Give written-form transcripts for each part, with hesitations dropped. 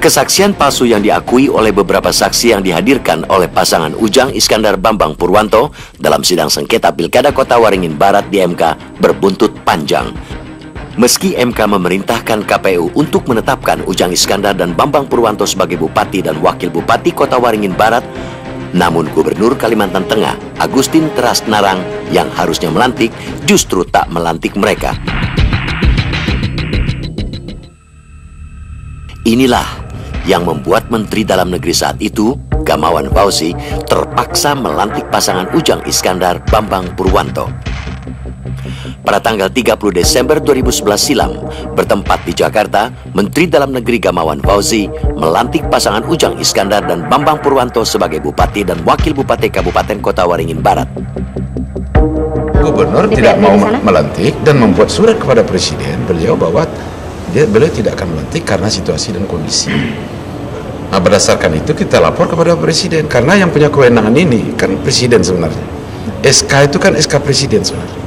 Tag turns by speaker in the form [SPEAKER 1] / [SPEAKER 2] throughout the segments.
[SPEAKER 1] Kesaksian palsu yang diakui oleh beberapa saksi yang dihadirkan oleh pasangan Ujang Iskandar Bambang Purwanto dalam sidang sengketa Pilkada Kota Waringin Barat di MK berbuntut panjang. Meski MK memerintahkan KPU untuk menetapkan Ujang Iskandar dan Bambang Purwanto sebagai Bupati dan Wakil Bupati Kota Waringin Barat, namun Gubernur Kalimantan Tengah, Agustin Teras Narang, yang harusnya melantik, justru tak melantik mereka. Inilah yang membuat Menteri Dalam Negeri saat itu, Gamawan Fauzi, terpaksa melantik pasangan Ujang Iskandar Bambang Purwanto. Pada tanggal 30 Desember 2011 silam, bertempat di Jakarta, Menteri Dalam Negeri Gamawan Fauzi melantik pasangan Ujang Iskandar dan Bambang Purwanto sebagai Bupati dan Wakil Bupati Kabupaten Kota Waringin Barat.
[SPEAKER 2] Gubernur tidak mau melantik dan membuat surat kepada Presiden beliau bahwa beliau tidak akan melantik karena situasi dan kondisi. Nah, berdasarkan itu kita lapor kepada Presiden karena yang punya kewenangan ini kan Presiden sebenarnya. SK itu kan SK Presiden sebenarnya.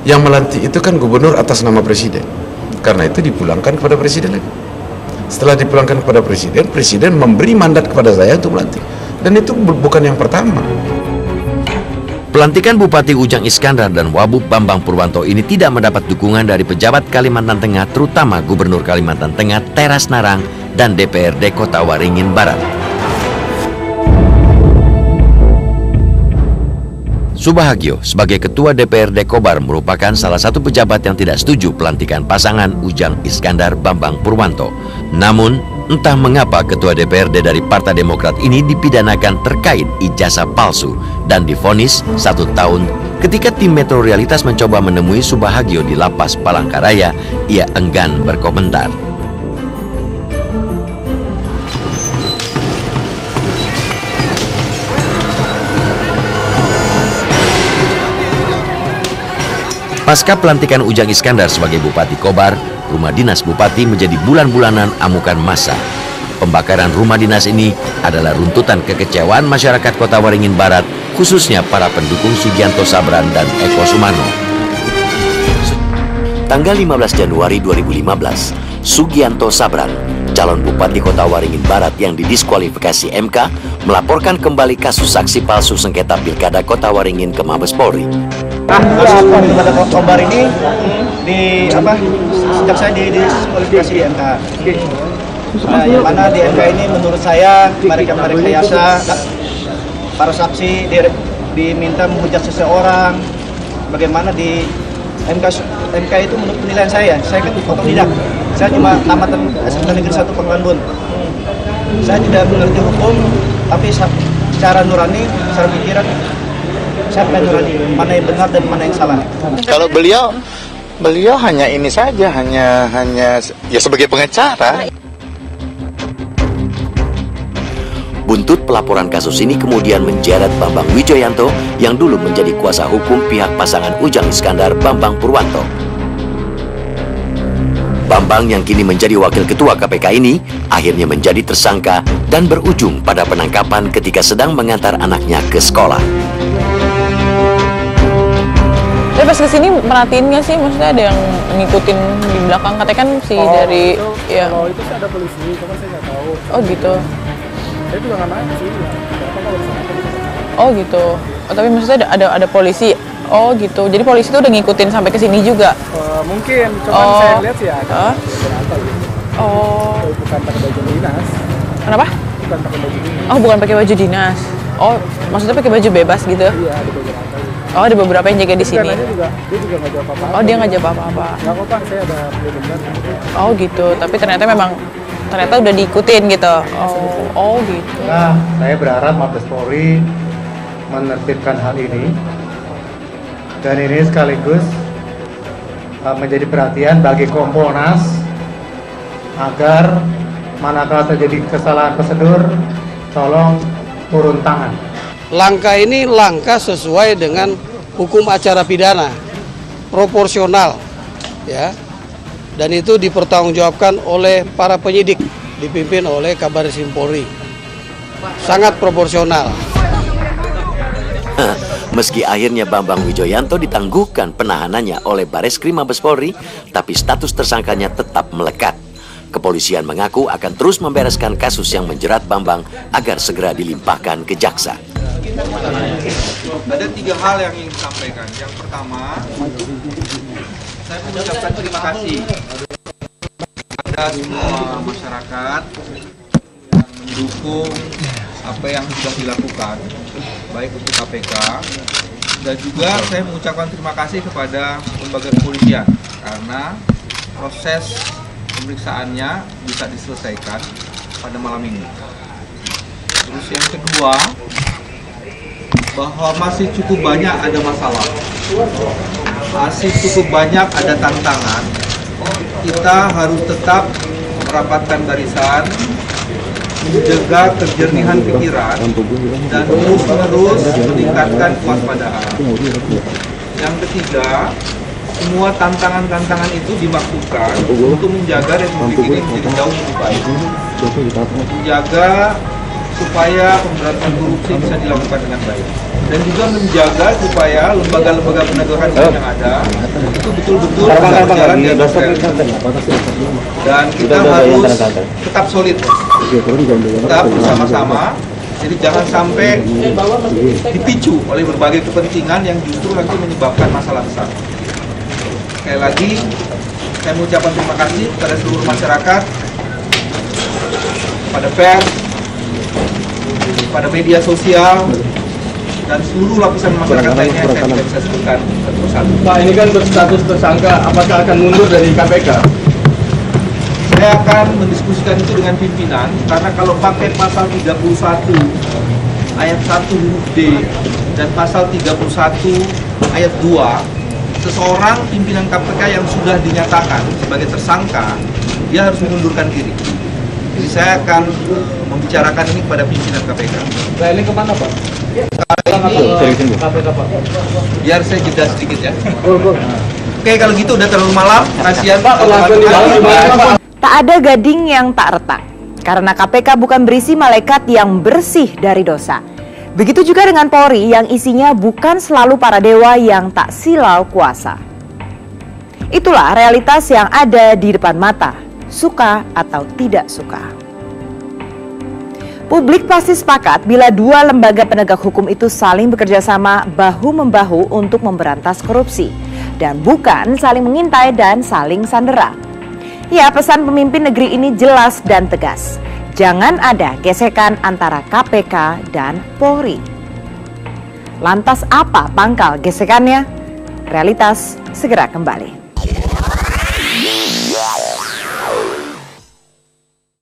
[SPEAKER 2] Yang melantik itu kan Gubernur atas nama Presiden. Karena itu dipulangkan kepada Presiden lagi. Setelah dipulangkan kepada Presiden, Presiden memberi mandat kepada saya untuk melantik. Dan itu bukan yang pertama.
[SPEAKER 1] Pelantikan Bupati Ujang Iskandar dan Wabub Bambang Purwanto ini tidak mendapat dukungan dari pejabat Kalimantan Tengah, terutama Gubernur Kalimantan Tengah Teras Narang dan DPRD Kota Waringin Barat. Subahagio sebagai Ketua DPRD Kobar merupakan salah satu pejabat yang tidak setuju pelantikan pasangan Ujang Iskandar Bambang Purwanto. Namun, entah mengapa Ketua DPRD dari Partai Demokrat ini dipidanakan terkait ijazah palsu dan divonis 1 tahun. Ketika tim Metro Realitas mencoba menemui Subahagio di Lapas Palangkaraya, ia enggan berkomentar. Pasca pelantikan Ujang Iskandar sebagai Bupati Kobar, rumah dinas Bupati menjadi bulan-bulanan amukan massa. Pembakaran rumah dinas ini adalah runtutan kekecewaan masyarakat Kota Waringin Barat, khususnya para pendukung Sugianto Sabran dan Eko Sumano. Tanggal 15 Januari 2015, Sugianto Sabran, calon Bupati Kota Waringin Barat yang didiskualifikasi MK, melaporkan kembali kasus saksi palsu sengketa Pilkada Kota Waringin ke Mabes Polri.
[SPEAKER 3] Nah, kasus Pilkada Kobar ini sejak saya didiskualifikasi di MK. Nah, yang mana di MK ini menurut saya mereka merekayasa para saksi diminta menghujat seseorang. Bagaimana di MK itu menurut penilaian saya kan otodidak. Saya cuma tamatan SMA Negeri 1 Panglanbun. Saya tidak mengerti hukum, tapi secara nurani, secara pikiran, saya nurani mana yang benar dan mana yang salah.
[SPEAKER 4] Kalau beliau hanya ini saja, hanya ya sebagai pengacara.
[SPEAKER 1] Buntut pelaporan kasus ini kemudian menjeret Bambang Wijoyanto yang dulu menjadi kuasa hukum pihak pasangan Ujang Iskandar Bambang Purwanto. Bambang yang kini menjadi wakil ketua KPK ini akhirnya menjadi tersangka dan berujung pada penangkapan ketika sedang mengantar anaknya ke sekolah.
[SPEAKER 5] Tapi pas kesini merhatiin nggak sih? Maksudnya ada yang ngikutin di belakang? Katanya kan dari ya.
[SPEAKER 6] Kalau itu sih ada polisi, cuma saya nggak tahu.
[SPEAKER 5] Oh gitu.
[SPEAKER 6] Saya juga nggak nanya sih.
[SPEAKER 5] Oh gitu. Oh, tapi maksudnya ada polisi. Oh gitu. Jadi polisi itu udah ngikutin sampai ke sini juga.
[SPEAKER 6] Mungkin, cuman saya lihat sih ada beberapa gitu.
[SPEAKER 5] Oh.
[SPEAKER 6] Bukan pakai baju dinas.
[SPEAKER 5] Kenapa?
[SPEAKER 6] Bukan pakai baju dinas.
[SPEAKER 5] Oh, bukan pakai baju dinas. Oh, maksudnya pakai baju bebas gitu?
[SPEAKER 6] Iya, ada beberapa.
[SPEAKER 5] Oh, ada beberapa yang jaga di sini.
[SPEAKER 6] Dia juga nggak jawab apa-apa.
[SPEAKER 5] Oh, dia nggak jawab apa-apa.
[SPEAKER 6] Nggak apa-apa, saya ada pelindungan.
[SPEAKER 5] Oh gitu. Tapi ternyata udah diikutin gitu. Oh gitu.
[SPEAKER 7] Nah, saya berharap Mabes Polri menertibkan hal ini. Dan ini sekaligus menjadi perhatian bagi Kompolnas agar manakala terjadi kesalahan prosedur, tolong turun tangan.
[SPEAKER 8] Langkah ini langkah sesuai dengan hukum acara pidana, proporsional, ya, dan itu dipertanggungjawabkan oleh para penyidik, dipimpin oleh Kabareskrim Polri, sangat proporsional.
[SPEAKER 1] Meski akhirnya Bambang Wijoyanto ditangguhkan penahanannya oleh Bareskrim Mabes Polri, tapi status tersangkanya tetap melekat. Kepolisian mengaku akan terus membereskan kasus yang menjerat Bambang agar segera dilimpahkan ke jaksa.
[SPEAKER 9] Ada 3 hal yang ingin disampaikan. Yang pertama, saya mengucapkan terima kasih kepada semua masyarakat yang mendukung apa yang sudah dilakukan, baik untuk KPK, dan juga saya mengucapkan terima kasih kepada lembaga kepolisian karena proses pemeriksaannya bisa diselesaikan pada malam ini. Terus yang kedua, bahwa masih cukup banyak ada masalah, masih cukup banyak ada tantangan. Kita harus tetap merapatkan barisan, menjaga kejernihan pikiran, dan terus-menerus meningkatkan kewaspadaan. Yang ketiga, semua tantangan-tantangan itu dimaksudkan untuk menjaga Republik ini menjadi jauh lebih baik, menjaga supaya pemberantasan korupsi bisa dilakukan dengan baik, dan juga menjaga supaya lembaga-lembaga penegakan hukum yang ada itu betul-betul bisa berjalan di atas rel. Dan kita harus tetap solid, tetap bersama-sama. Jadi jangan sampai dipicu oleh berbagai kepentingan yang justru nanti menyebabkan masalah besar. Sekali lagi, saya mengucapkan terima kasih kepada seluruh masyarakat, kepada pers, pada media sosial, dan seluruh lapisan masyarakat lainnya yang saya tidak bisa sebutkan satu-satu.
[SPEAKER 6] Pak, ini kan berstatus tersangka, apakah akan mundur dari KPK?
[SPEAKER 9] Saya akan mendiskusikan itu dengan pimpinan, karena kalau pakai pasal 31 ayat 1 huruf D dan pasal 31 ayat 2, seseorang pimpinan KPK yang sudah dinyatakan sebagai tersangka, dia harus mengundurkan diri. Jadi saya akan membicarakan ini kepada pimpinan KPK.
[SPEAKER 6] Nah, ini kemana, Pak? KPK, Pak.
[SPEAKER 9] Biar saya jeda sedikit ya. Oke, kalau gitu udah terlalu malam. Kasihan Pak.
[SPEAKER 10] Tak ada gading yang tak retak, karena KPK bukan berisi malaikat yang bersih dari dosa. Begitu juga dengan Polri yang isinya bukan selalu para dewa yang tak silau kuasa. Itulah realitas yang ada di depan mata, suka atau tidak suka. Publik pasti sepakat bila dua lembaga penegak hukum itu saling bekerja sama bahu-membahu untuk memberantas korupsi, dan bukan saling mengintai dan saling sandera. Ya, pesan pemimpin negeri ini jelas dan tegas. Jangan ada gesekan antara KPK dan Polri. Lantas apa pangkal gesekannya? Realitas segera kembali.